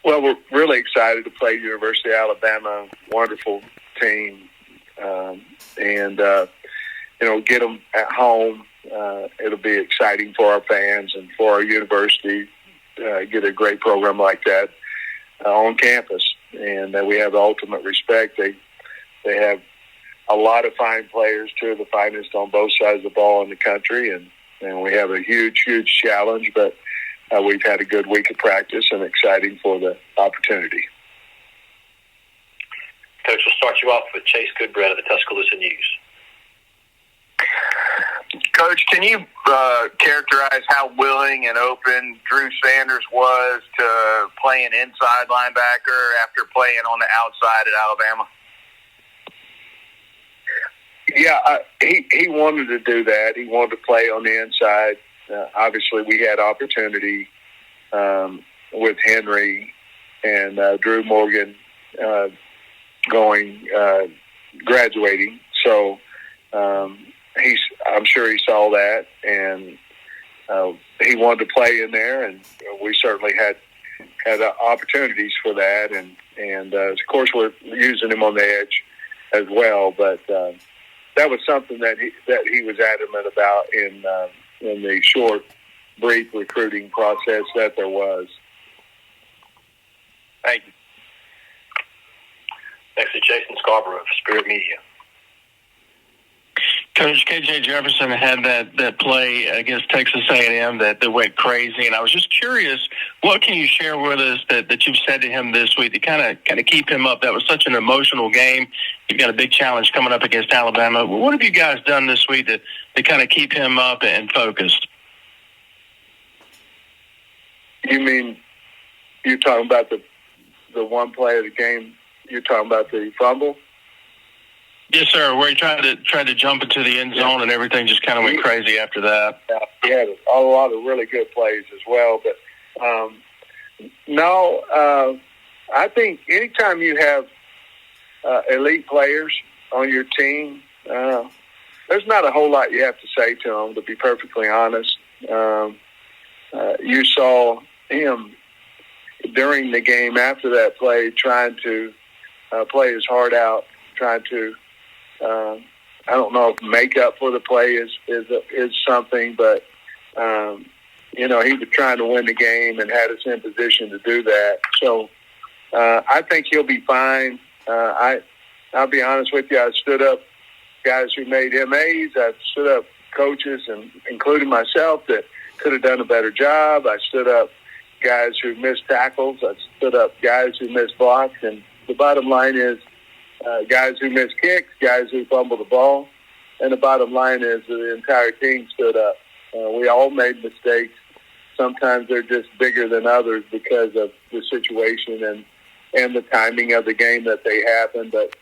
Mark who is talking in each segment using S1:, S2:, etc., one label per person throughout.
S1: Well, we're really excited to play University of Alabama. Wonderful team, and get them at home. It'll be exciting for our fans and for our university. Get a great program like that on campus, and we have ultimate respect. They have a lot of fine players, two of the finest on both sides of the ball in the country, and we have a huge challenge, but we've had a good week of practice and exciting for the opportunity.
S2: Coach, we'll start you off with Chase Goodbread of the Tuscaloosa News.
S3: Coach, can you characterize how willing and open Drew Sanders was to play an inside linebacker after playing on the outside at Alabama?
S1: Yeah, he wanted to do that. He wanted to play on the inside. Obviously, we had opportunity with Henry and Drew Morgan graduating. So I'm sure he saw that, and he wanted to play in there, and we certainly had opportunities for that, and of course we're using him on the edge as well. But that was something that he was adamant about in the short, brief recruiting process that there was.
S3: Thank you.
S2: Next is Jason Scarborough of Spirit Media.
S4: Coach, KJ Jefferson had that play against Texas A&M that went crazy, and I was just curious, what can you share with us that you've said to him this week to kind of keep him up? That was such an emotional game. You've got a big challenge coming up against Alabama. What have you guys done this week to kind of keep him up and focused?
S1: You mean you're talking about the one play of the game? You're talking about the fumble?
S4: Yes, sir. Where he tried to jump into the end zone and everything just kind of went crazy after that.
S1: He had a lot of really good plays as well. But, I think anytime you have elite players on your team, there's not a whole lot you have to say to them, to be perfectly honest. You saw him during the game after that play trying to play his heart out, trying to I don't know if make up for the play is something, but he was trying to win the game and had us in position to do that. So I think he'll be fine. I'll be honest with you. I stood up guys who made MAs. I stood up coaches, and including myself, that could have done a better job. I stood up guys who missed tackles. I stood up guys who missed blocks. And the bottom line is, guys who miss kicks, guys who fumble the ball. And the bottom line is the entire team stood up. We all made mistakes. Sometimes they're just bigger than others because of the situation and the timing of the game that they happened. But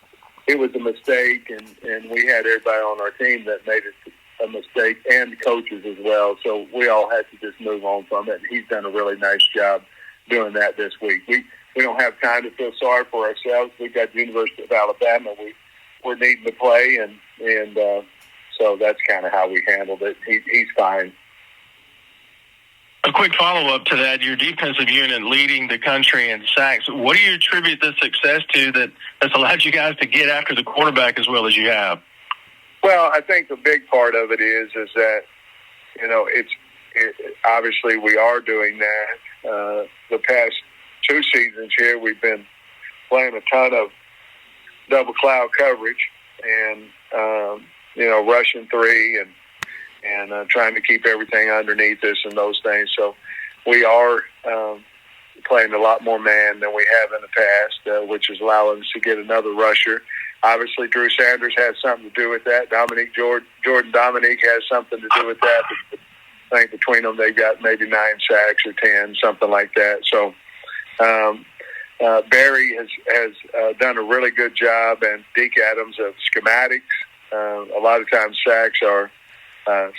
S1: it was a mistake, and we had everybody on our team that made it a mistake, and the coaches as well. So we all had to just move on from it. And he's done a really nice job doing that this week. We don't have time to feel sorry for ourselves. We've got the University of Alabama. We're needing to play, and so that's kind of how we handled it. He's fine.
S4: A quick follow-up to that, your defensive unit leading the country in sacks. What do you attribute this success to that's allowed you guys to get after the quarterback as well as you have?
S1: Well, I think the big part of it is that, obviously we are doing that. The past 2 seasons here, we've been playing a ton of double cloud coverage and, rushing 3 and trying to keep everything underneath us and those things. So we are playing a lot more man than we have in the past, which is allowing us to get another rusher. Obviously, Drew Sanders has something to do with that. Jordan Dominique has something to do with that. I think between them, they've got maybe 9 sacks or 10, something like that. So Barry has done a really good job, and Deke Adams of schematics. A lot of times sacks are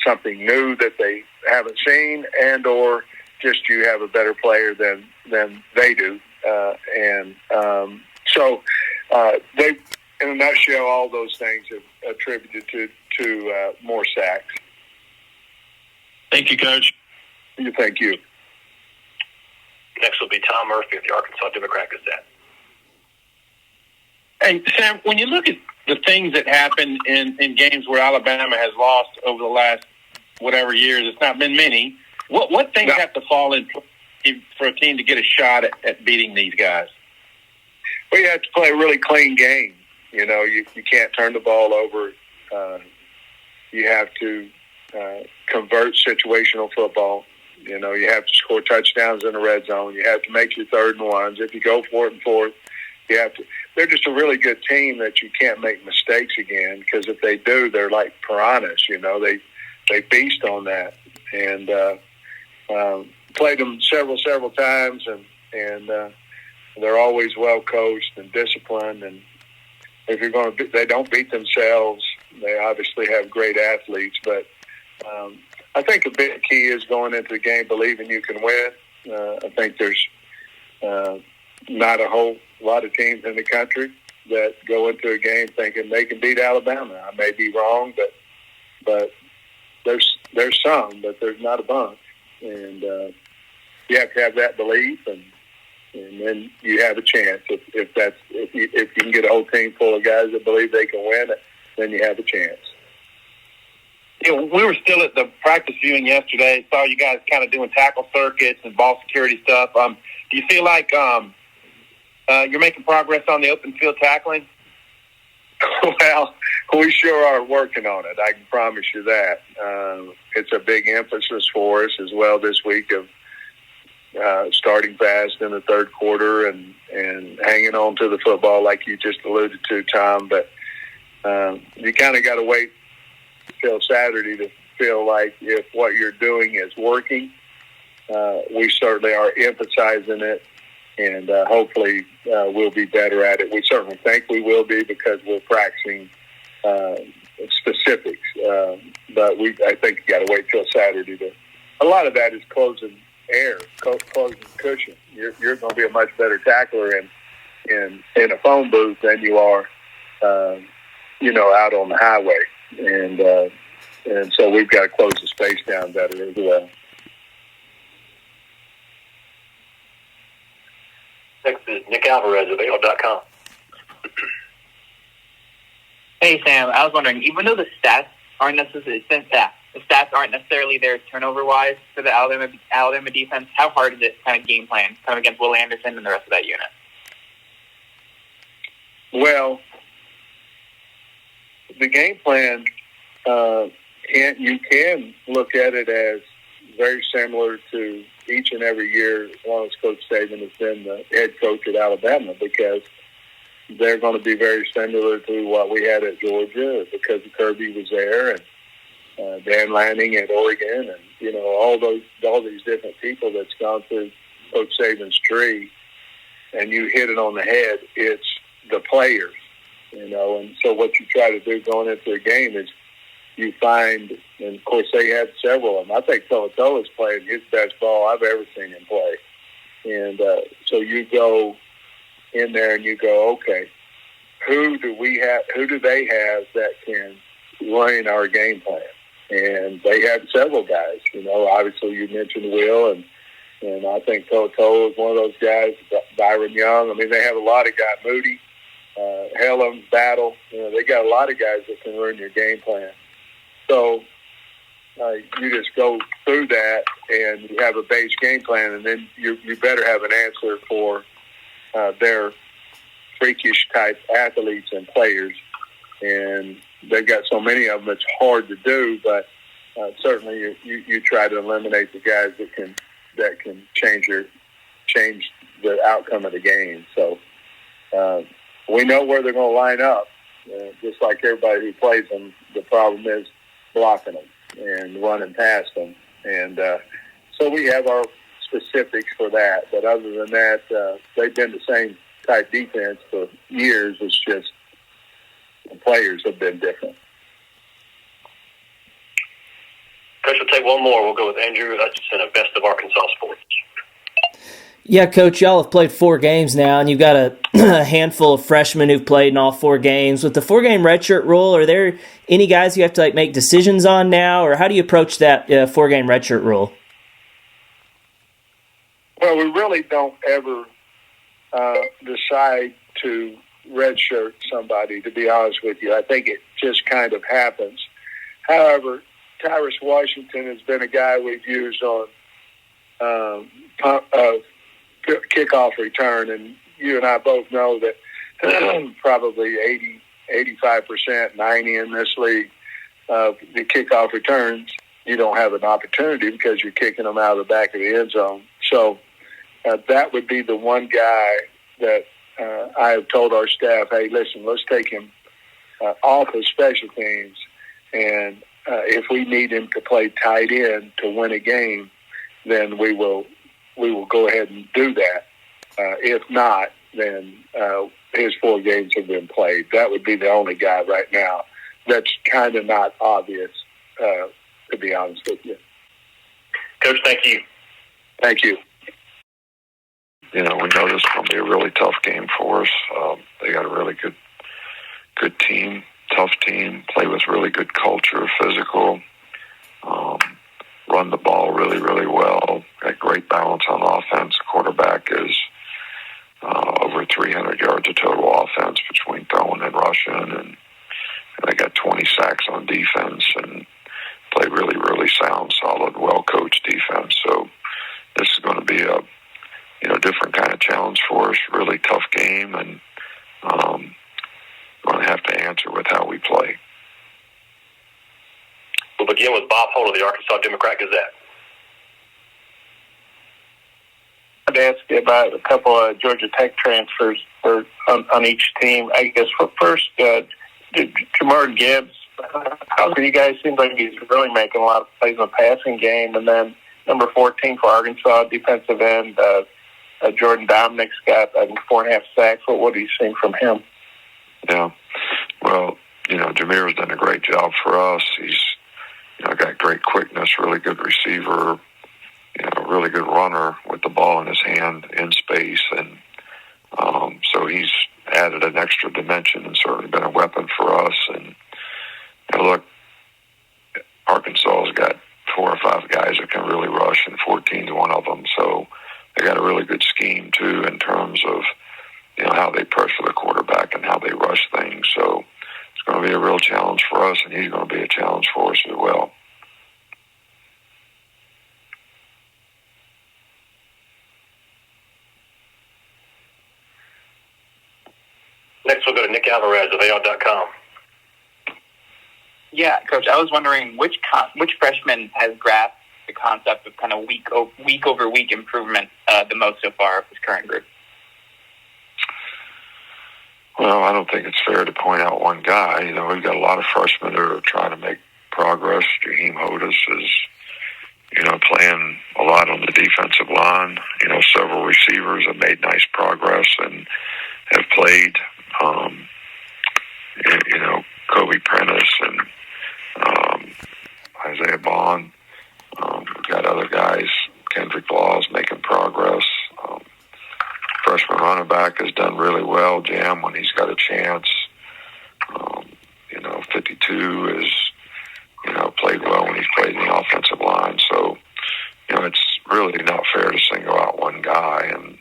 S1: something new that they haven't seen, and or just you have a better player than they do. So they, in a nutshell, all those things have attributed to more sacks.
S4: Thank you, Coach.
S1: Thank you.
S2: Next will be be Tom Murphy of the Arkansas Democrat-Gazette.
S5: Hey, Sam, when you look at the things that happen in games where Alabama has lost over the last whatever years, it's not been many, what things have to fall in place for a team to get a shot at beating these guys?
S1: Well, you have to play a really clean game. You know, you can't turn the ball over. You have to convert situational football. You know, you have to score touchdowns in the red zone. You have to make your 3rd and 1s. If you go for it and fourth, you have to. They're just a really good team that you can't make mistakes again, because if they do, they're like piranhas. You know, they feast on that. And played them several times, and they're always well coached and disciplined. And if you're going to, they don't beat themselves. They obviously have great athletes, but I think a big key is going into the game believing you can win. I think there's not a whole lot of teams in the country that go into a game thinking they can beat Alabama. I may be wrong, but there's some, but there's not a bunch. And you have to have that belief, and then you have a chance. If you can get a whole team full of guys that believe they can win, then you have a chance.
S5: Yeah, we were still at the practice viewing yesterday. Saw you guys kind of doing tackle circuits and ball security stuff. Do you feel like you're making progress on the open field tackling?
S1: Well, we sure are working on it. I can promise you that. It's a big emphasis for us as well this week of starting fast in the 3rd quarter and hanging on to the football like you just alluded to, Tom. But you kind of got to wait till Saturday to feel like if what you're doing is working. We certainly are emphasizing it, and hopefully we'll be better at it. We certainly think we will be, because we're practicing specifics. But I think you got to wait till Saturday to. A lot of that is closing air, closing cushion. You're going to be a much better tackler in a phone booth than you are, out on the highway. And so we've got to close the space down better as well.
S2: Next is Nick Alvarez of AL.com.
S6: Hey, Sam, I was wondering, even though the stats aren't necessarily there turnover-wise for the Alabama defense, how hard is it kind of game plan kind of against Will Anderson and the rest of that unit?
S1: Well, the game plan, you can look at it as very similar to each and every year as long as Coach Saban has been the head coach at Alabama, because they're going to be very similar to what we had at Georgia, because Kirby was there, and Dan Lanning at Oregon, and all these different people that's gone through Coach Saban's tree. And you hit it on the head. It's the players, and so what you try to do going into a game is you find, and of course they had several of them. I think To'oto'o's playing his best ball I've ever seen him play. And so you go in there and you go, okay, who do they have that can run our game plan? And they had several guys. Obviously you mentioned Will, and I think To'oto'o is one of those guys, Byron Young. I mean, they have a lot of guys, Moody, Helms, Battle. They got a lot of guys that can run your game plan. So you just go through that, and you have a base game plan, and then you better have an answer for their freakish type athletes and players. And they've got so many of them, it's hard to do, but certainly you try to eliminate the guys that can change the outcome of the game. So we know where they're going to line up, just like everybody who plays them. The problem is blocking them and running past them. And so we have our specifics for that. But other than that, they've been the same type defense for years. It's just the players have been different.
S2: Coach, we'll take one more. We'll go with Andrew Hutchinson of Best of Arkansas Sports.
S7: Yeah, Coach, y'all have played 4 games now, and you've got a handful of freshmen who've played in all 4 games. With the 4-game redshirt rule, are there any guys you have to make decisions on now, or how do you approach that 4-game redshirt rule?
S1: Well, we really don't ever decide to redshirt somebody, to be honest with you. I think it just kind of happens. However, Tyrus Washington has been a guy we've used on kickoff return, and you and I both know that probably 85%, 90% in this league of the kickoff returns, you don't have an opportunity because you're kicking them out of the back of the end zone. So that would be the one guy that I have told our staff, hey, listen, let's take him off of special teams, and if we need him to play tight end to win a game, then we will go ahead and do that. If not, then his 4 games have been played. That would be the only guy right now that's kind of not obvious, to be honest with you.
S2: Coach, thank you.
S1: Thank you.
S8: We know this is going to be a really tough game for us. They got a really good team, tough team, play with really good culture, physical, run the ball really, really well, got great balance on offense. Quarterback is over 300 yards of total offense between throwing and rushing, and they got 20 sacks on defense and play really, really sound, solid, well-coached defense. So this is going to be a different kind of challenge for us, really tough game, and going to have to answer with how we play.
S2: We'll begin with Bob Holt of the Arkansas Democrat-Gazette.
S5: I'd ask you about a couple of Georgia Tech transfers on each team. I guess first, Jamar Gibbs. How for you guys? Seems like he's really making a lot of plays in the passing game. And then number 14 for Arkansas, defensive end, Jordan Dominic's got 4.5 sacks. What are you seeing from him?
S8: Yeah, well, Jameer's done a great job for us. He's got great quickness, really good receiver, really good runner with the ball in his hand in space, and so he's added an extra dimension and certainly been a weapon for us. And look, Arkansas's got 4 or 5 guys that can really rush, and 14's one of them. So they got a really good scheme too in terms of how they pressure the quarterback and how they rush things. So it's going to be a real challenge for us, and he's going to be a challenge for us as well.
S2: Next, we'll go to Nick Alvarez of AL.com.
S6: Yeah, Coach, I was wondering which freshman has grasped the concept of kind of week over week improvement the most so far of this current group?
S8: Well, I don't think it's fair to point out one guy. We've got a lot of freshmen that are trying to make progress. Jaheim Hodis is, playing a lot on the defensive line. Several receivers have made nice progress and have played. Kobe Prentice and Isaiah Bond. We've got other guys. Kendrick Laws making progress. Freshman running back has done really well. Jam when he's got a chance. 52 is, played well when he's played in the offensive line. So, it's really not fair to single out one guy. And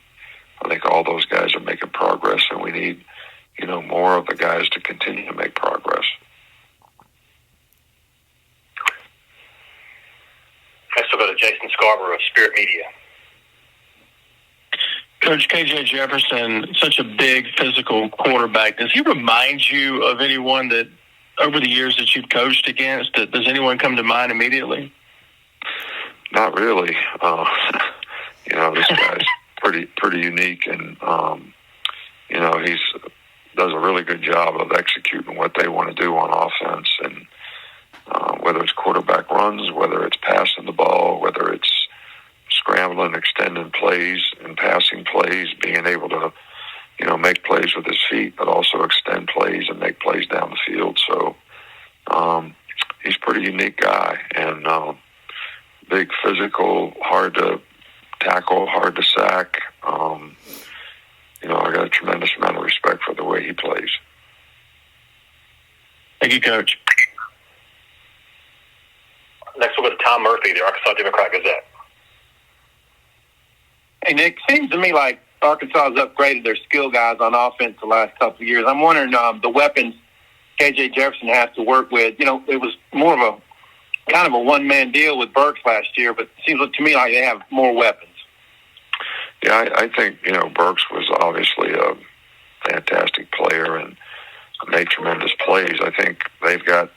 S8: I think all those guys are making progress, and we need, more of the guys to continue to make progress.
S2: Next, we'll go to Jason Scarborough of Spirit Media.
S4: Coach KJ Jefferson, such a big physical quarterback. Does he remind you of anyone that over the years that you've coached against? Does anyone come to mind immediately?
S8: Not really. This guy's pretty unique, and he's does a really good job of executing what they want to do on offense, and whether it's quarterback runs, whether it's passing the ball, whether it's scrambling, extending plays and passing plays, being able to, make plays with his feet, but also extend plays and make plays down the field. So he's a pretty unique guy, and big, physical, hard to tackle, hard to sack. I got a tremendous amount of respect for the way he plays.
S4: Thank you, Coach.
S2: Next, we'll go to Tom Murphy, the Arkansas Democrat-Gazette.
S5: Hey, Nick, seems to me like Arkansas has upgraded their skill guys on offense the last couple of years. I'm wondering the weapons K.J. Jefferson has to work with. You know, it was more of a kind of a one-man deal with Burks last year, but it seems to me like they have more weapons.
S8: Yeah, I think, you know, Burks was obviously a fantastic player and made tremendous plays. I think they've got,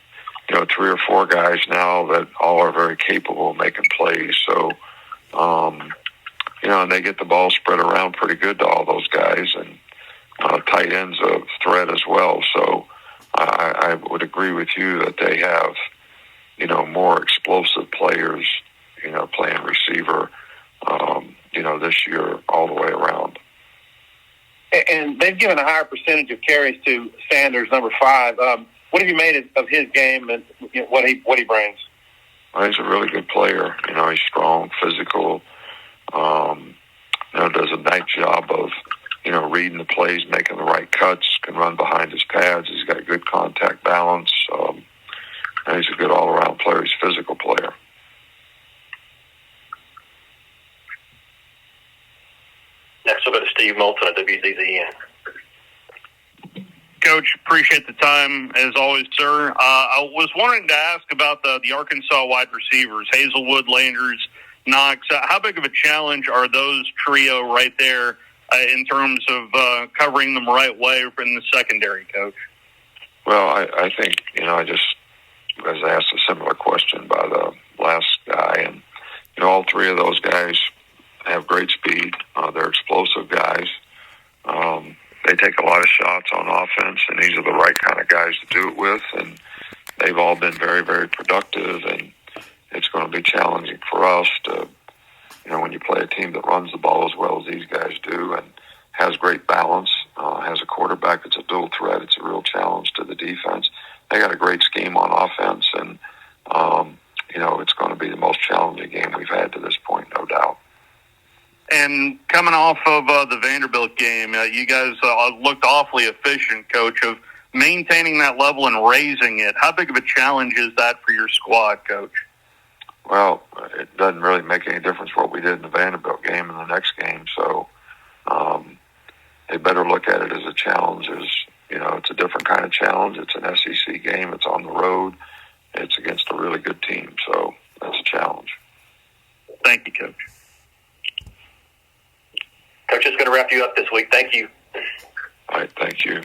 S8: you know, 3 or 4 guys now that all are very capable of making plays. So, you know, and they get the ball spread around pretty good to all those guys, and tight ends a threat as well. So I would agree with you that they have, you know, more explosive players, you know, playing receiver, you know, this year all the way around.
S5: And they've given a higher percentage of carries to Sanders, number 5. What have you made of his game and what he brings?
S8: Well, he's a really good player. You know, he's strong, physical. You know, does a nice job of, you know, reading the plays, making the right cuts, can run behind his pads. He's got good contact balance. And he's a good all-around player. He's a physical player.
S2: Next, we'll go to Steve Moulton at WZZN.
S9: Coach, appreciate the time as always, sir. I was wanting to ask about the Arkansas wide receivers, Hazelwood, Landers, Knox. How big of a challenge are those trio right there in terms of covering them right way in the secondary, Coach?
S8: Well, I think, you know, I just was asked a similar question by the last guy, and, you know, all 3 of those guys have great speed. They're explosive guys. They take a lot of shots on offense, and these are the right kind of guys to do it with, and they've all been very, very productive, and it's going to be challenging for us to, you know, when you play a team that runs the ball as well as these guys do and has great balance, has a quarterback that's a dual threat. It's a real challenge to the defense. They got a great scheme on offense, and, you know, it's going to be the most challenging game we've had to this point, no doubt.
S9: And coming off of the Vanderbilt game, you guys looked awfully efficient, Coach, of maintaining that level and raising it. How big of a challenge is that for your squad, Coach?
S8: Well, it doesn't really make any difference what we did in the Vanderbilt game and the next game. So they better look at it as a challenge. As, you know, it's a different kind of challenge. It's an SEC game. It's on the road. It's against a really good team. So that's a challenge.
S9: Thank you, Coach.
S2: Coach, is going to wrap you up this week. Thank you.
S8: All right, thank you.